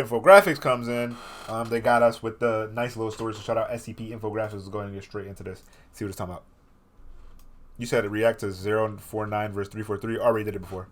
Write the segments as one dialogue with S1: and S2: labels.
S1: Infographics comes in. They got us with the nice little stories. So shout out SCP Infographics. Is going to get straight into this. See what it's talking about. You said it react to 049 versus 343. Already did it before.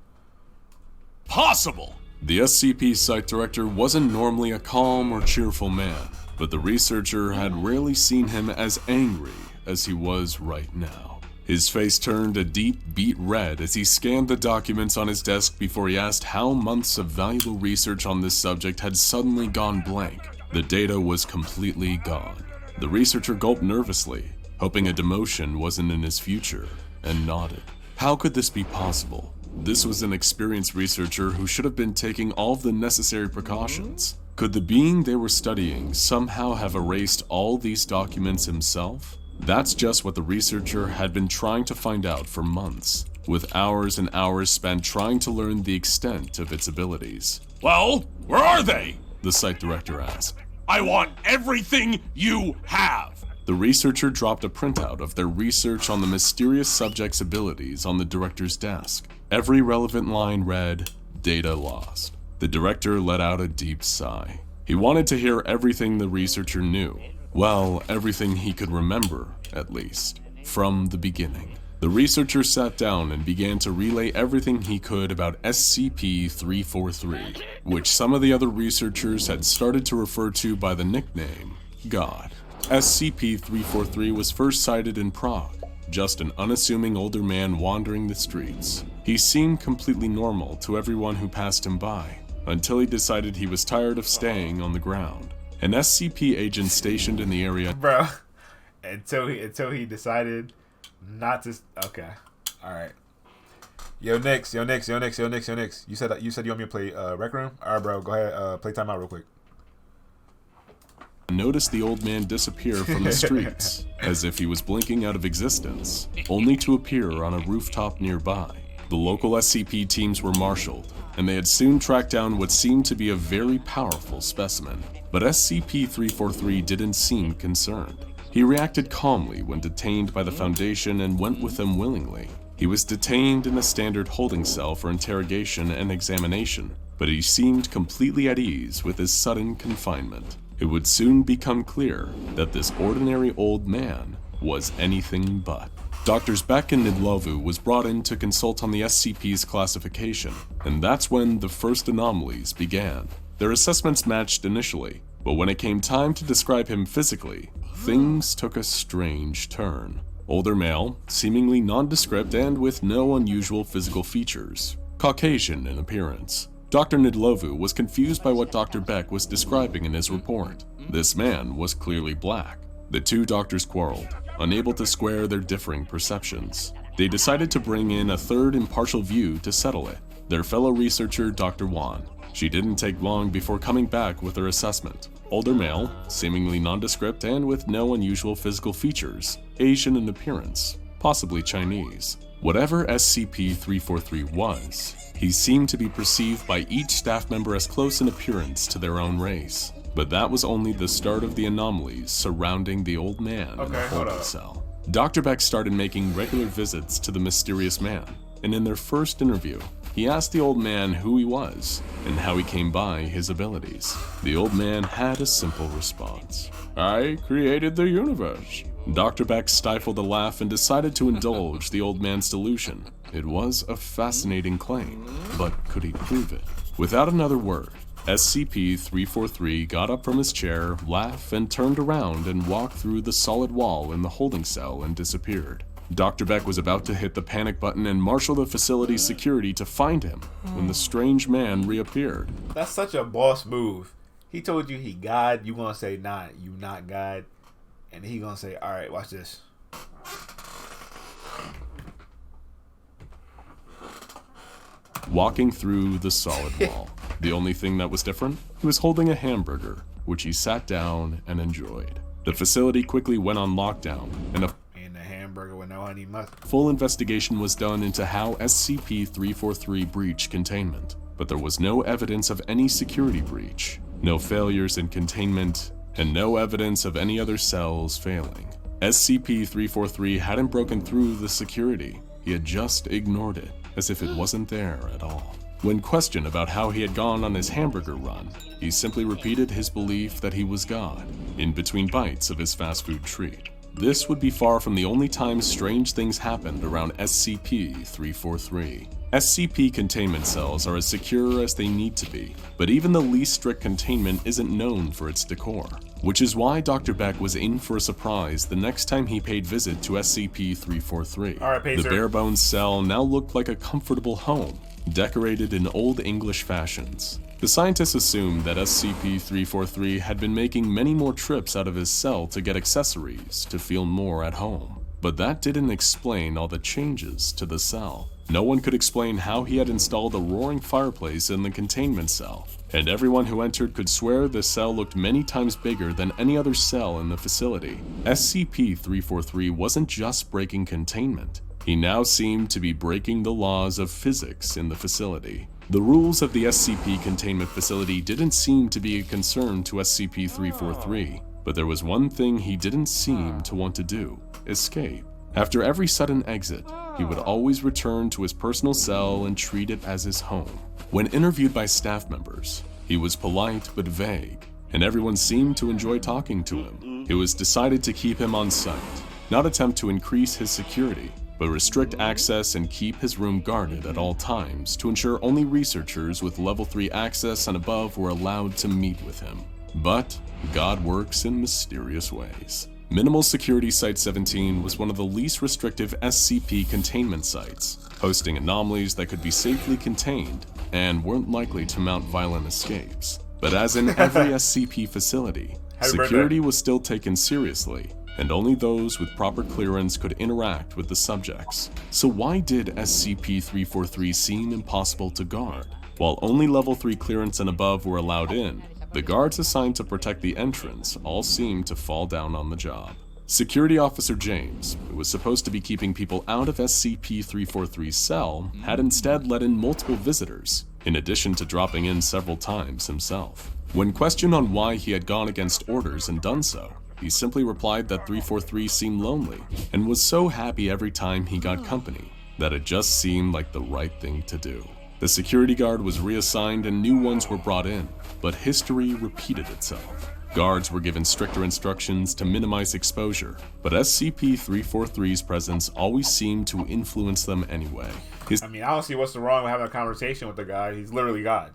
S2: Possible! The SCP site director wasn't normally a calm or cheerful man, but the researcher had rarely seen him as angry as he was right now. His face turned a deep beet red as he scanned the documents on his desk before he asked how months of valuable research on this subject had suddenly gone blank. The data was completely gone. The researcher gulped nervously, hoping a demotion wasn't in his future, and nodded. How could this be possible? This was an experienced researcher who should have been taking all of the necessary precautions. Could the being they were studying somehow have erased all these documents himself? That's just what the researcher had been trying to find out for months, with hours and hours spent trying to learn the extent of its abilities. Well, where are they? The site director asked. I want everything you have! The researcher dropped a printout of their research on the mysterious subject's abilities on the director's desk. Every relevant line read, "Data lost." The director let out a deep sigh. He wanted to hear everything the researcher knew. Well, everything he could remember, at least, from the beginning. The researcher sat down and began to relay everything he could about SCP-343, which some of the other researchers had started to refer to by the nickname God. SCP-343 was first sighted in Prague, just an unassuming older man wandering the streets. He seemed completely normal to everyone who passed him by, until he decided he was tired of staying on the ground. An SCP agent stationed in the area...
S1: Bro, until he decided not to... Okay, alright. Yo, Nix. You said you want me to play Rec Room? Alright, bro, go ahead, play timeout real quick.
S2: Noticed the old man disappear from the streets, as if he was blinking out of existence, only to appear on a rooftop nearby. The local SCP teams were marshaled, and they had soon tracked down what seemed to be a very powerful specimen. But SCP-343 didn't seem concerned. He reacted calmly when detained by the Foundation and went with them willingly. He was detained in a standard holding cell for interrogation and examination, but he seemed completely at ease with his sudden confinement. It would soon become clear that this ordinary old man was anything but. Drs. Beck and Nidlovu was brought in to consult on the SCP's classification, and that's when the first anomalies began. Their assessments matched initially, but when it came time to describe him physically, things took a strange turn. Older male, seemingly nondescript and with no unusual physical features. Caucasian in appearance. Dr. Nidlovu was confused by what Dr. Beck was describing in his report. This man was clearly black. The two doctors quarreled, unable to square their differing perceptions. They decided to bring in a third impartial view to settle it, their fellow researcher Dr. Wan. She didn't take long before coming back with her assessment. Older male, seemingly nondescript and with no unusual physical features, Asian in appearance, possibly Chinese. Whatever SCP-343 was, he seemed to be perceived by each staff member as close in appearance to their own race. But that was only the start of the anomalies surrounding the old man in the holding cell. Dr. Beck started making regular visits to the mysterious man, and in their first interview, he asked the old man who he was and how he came by his abilities. The old man had a simple response. I created the universe. Dr. Beck stifled a laugh and decided to indulge the old man's delusion. It was a fascinating claim, but could he prove it? Without another word, SCP-343 got up from his chair, laughed, and turned around and walked through the solid wall in the holding cell and disappeared. Dr. Beck was about to hit the panic button and marshal the facility's security to find him when the strange man reappeared.
S1: That's such a boss move. He told you he God, you gonna say, nah, you not God. And he gonna say, alright, watch this.
S2: Walking through the solid wall. The only thing that was different? He was holding a hamburger, which he sat down and enjoyed. The facility quickly went on lockdown, and a
S1: hamburger with no honey mustard.
S2: Full investigation was done into how SCP-343 breached containment, but there was no evidence of any security breach, no failures in containment, and no evidence of any other cells failing. SCP-343 hadn't broken through the security, he had just ignored it, as if it wasn't there at all. When questioned about how he had gone on his hamburger run, he simply repeated his belief that he was God, in between bites of his fast food treat. This would be far from the only time strange things happened around SCP-343. SCP containment cells are as secure as they need to be, but even the least strict containment isn't known for its decor, which is why Dr. Beck was in for a surprise the next time he paid visit to SCP-343.
S1: All right, Pacer.
S2: The bare-bones cell now looked like a comfortable home, decorated in Old English fashions. The scientists assumed that SCP-343 had been making many more trips out of his cell to get accessories to feel more at home. But that didn't explain all the changes to the cell. No one could explain how he had installed a roaring fireplace in the containment cell, and everyone who entered could swear the cell looked many times bigger than any other cell in the facility. SCP-343 wasn't just breaking containment. He now seemed to be breaking the laws of physics in the facility. The rules of the SCP containment facility didn't seem to be a concern to SCP-343, but there was one thing he didn't seem to want to do: escape. After every sudden exit, he would always return to his personal cell and treat it as his home. When interviewed by staff members, he was polite but vague, and everyone seemed to enjoy talking to him. It was decided to keep him on site, not attempt to increase his security, but restrict access and keep his room guarded at all times to ensure only researchers with level 3 access and above were allowed to meet with him. But God works in mysterious ways. Minimal Security Site-17 was one of the least restrictive SCP containment sites, hosting anomalies that could be safely contained and weren't likely to mount violent escapes. But as in every SCP facility, security was still taken seriously, and only those with proper clearance could interact with the subjects. So why did SCP-343 seem impossible to guard? While only level 3 clearance and above were allowed in, the guards assigned to protect the entrance all seemed to fall down on the job. Security Officer James, who was supposed to be keeping people out of SCP-343's cell, had instead let in multiple visitors, in addition to dropping in several times himself. When questioned on why he had gone against orders and done so, he simply replied that 343 seemed lonely, and was so happy every time he got company, that it just seemed like the right thing to do. The security guard was reassigned and new ones were brought in, but history repeated itself. Guards were given stricter instructions to minimize exposure, but SCP-343's presence always seemed to influence them anyway.
S1: I don't see what's wrong with having a conversation with the guy. He's literally God.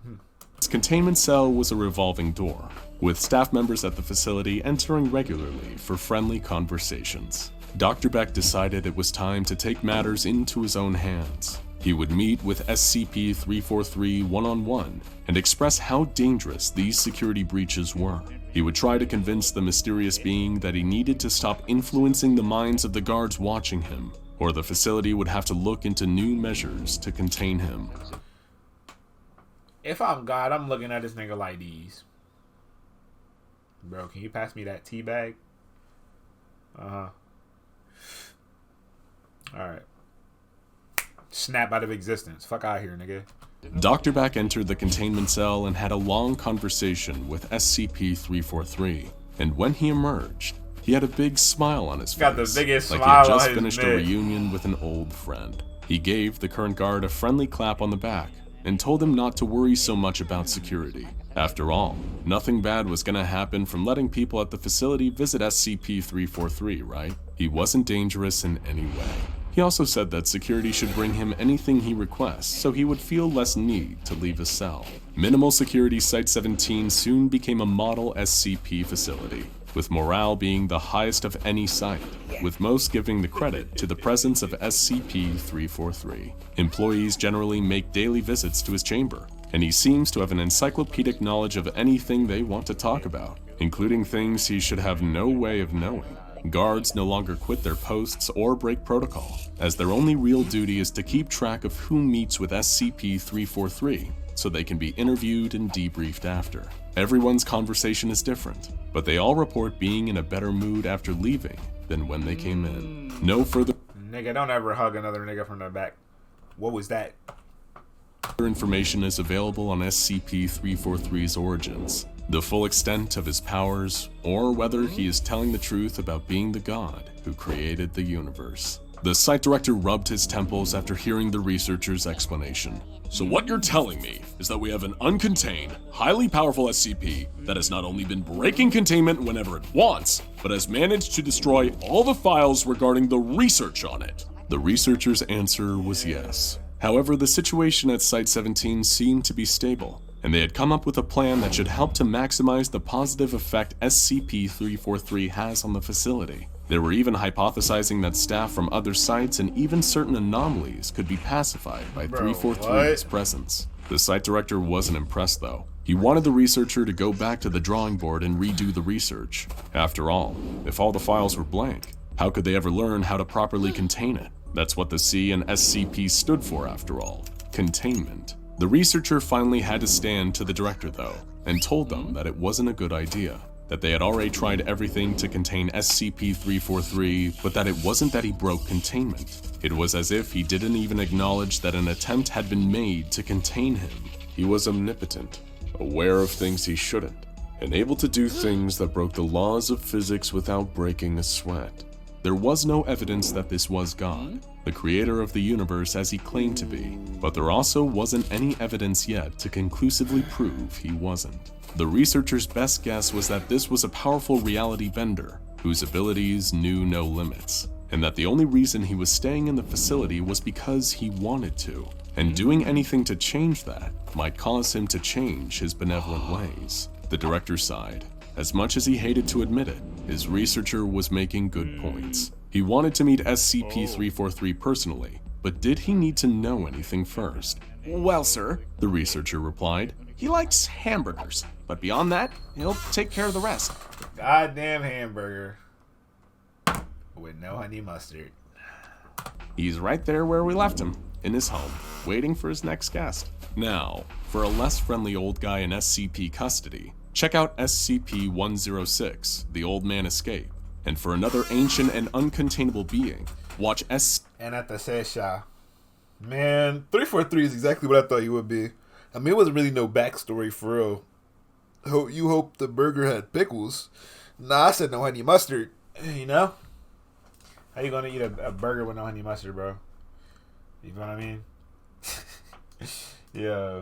S2: His containment cell was a revolving door, with staff members at the facility entering regularly for friendly conversations. Dr. Beck decided it was time to take matters into his own hands. He would meet with SCP-343 one-on-one and express how dangerous these security breaches were. He would try to convince the mysterious being that he needed to stop influencing the minds of the guards watching him, or the facility would have to look into new measures to contain him.
S1: If I'm God, I'm looking at this nigga like these. Bro, can you pass me that tea bag? Alright. Snap out of existence. Fuck out of here, nigga.
S2: Dr. Beck entered the containment cell and had a long conversation with SCP-343, and when he emerged, he had a big smile on his face.
S1: Got the biggest
S2: like
S1: smile
S2: he had just
S1: on
S2: finished
S1: his
S2: a
S1: neck.
S2: reunion with an old friend. He gave the current guard a friendly clap on the back and told him not to worry so much about security. After all, nothing bad was gonna happen from letting people at the facility visit SCP-343, right? He wasn't dangerous in any way. He also said that security should bring him anything he requests, so he would feel less need to leave his cell. Minimal Security Site-17 soon became a model SCP facility, with morale being the highest of any site, with most giving the credit to the presence of SCP-343. Employees generally make daily visits to his chamber, and he seems to have an encyclopedic knowledge of anything they want to talk about, including things he should have no way of knowing. Guards no longer quit their posts or break protocol, as their only real duty is to keep track of who meets with SCP-343, so they can be interviewed and debriefed after. Everyone's conversation is different, but they all report being in a better mood after leaving than when they came in. No further
S1: Nigga, don't ever hug another nigga from the back. What was that?
S2: information is available on SCP-343's origins, the full extent of his powers, or whether he is telling the truth about being the god who created the universe. The site director rubbed his temples after hearing the researcher's explanation. So what you're telling me is that we have an uncontained, highly powerful SCP that has not only been breaking containment whenever it wants, but has managed to destroy all the files regarding the research on it. The researcher's answer was yes. However, the situation at Site-17 seemed to be stable, and they had come up with a plan that should help to maximize the positive effect SCP-343 has on the facility. They were even hypothesizing that staff from other sites and even certain anomalies could be pacified by 343's presence. The site director wasn't impressed though. He wanted the researcher to go back to the drawing board and redo the research. After all, if all the files were blank, how could they ever learn how to properly contain it? That's what the C in SCP stood for after all, containment. The researcher finally had to stand to the director though, and told them that it wasn't a good idea. That they had already tried everything to contain SCP-343, but that it wasn't that he broke containment. It was as if he didn't even acknowledge that an attempt had been made to contain him. He was omnipotent, aware of things he shouldn't, and able to do things that broke the laws of physics without breaking a sweat. There was no evidence that this was God, the creator of the universe as he claimed to be, but there also wasn't any evidence yet to conclusively prove he wasn't. The researcher's best guess was that this was a powerful reality bender, whose abilities knew no limits, and that the only reason he was staying in the facility was because he wanted to, and doing anything to change that might cause him to change his benevolent ways. The director sighed. As much as he hated to admit it, his researcher was making good points. He wanted to meet SCP-343 personally, but did he need to know anything first?
S3: Well, sir,
S2: The researcher replied.
S3: he likes hamburgers, but beyond that, he'll take care of the rest.
S1: Goddamn hamburger with no honey mustard.
S2: He's right there where we left him, in his home, waiting for his next guest. Now, for a less friendly old guy in SCP custody, check out SCP-106, The Old Man Escape. And for another ancient and uncontainable being, watch
S1: And at the Sesha. Man, 343 is exactly what I thought you would be. I mean, it wasn't really no backstory for real. You hope the burger had pickles. Nah, I said no honey mustard. You know? How you gonna eat a burger with no honey mustard, bro? You know what I mean? Yeah.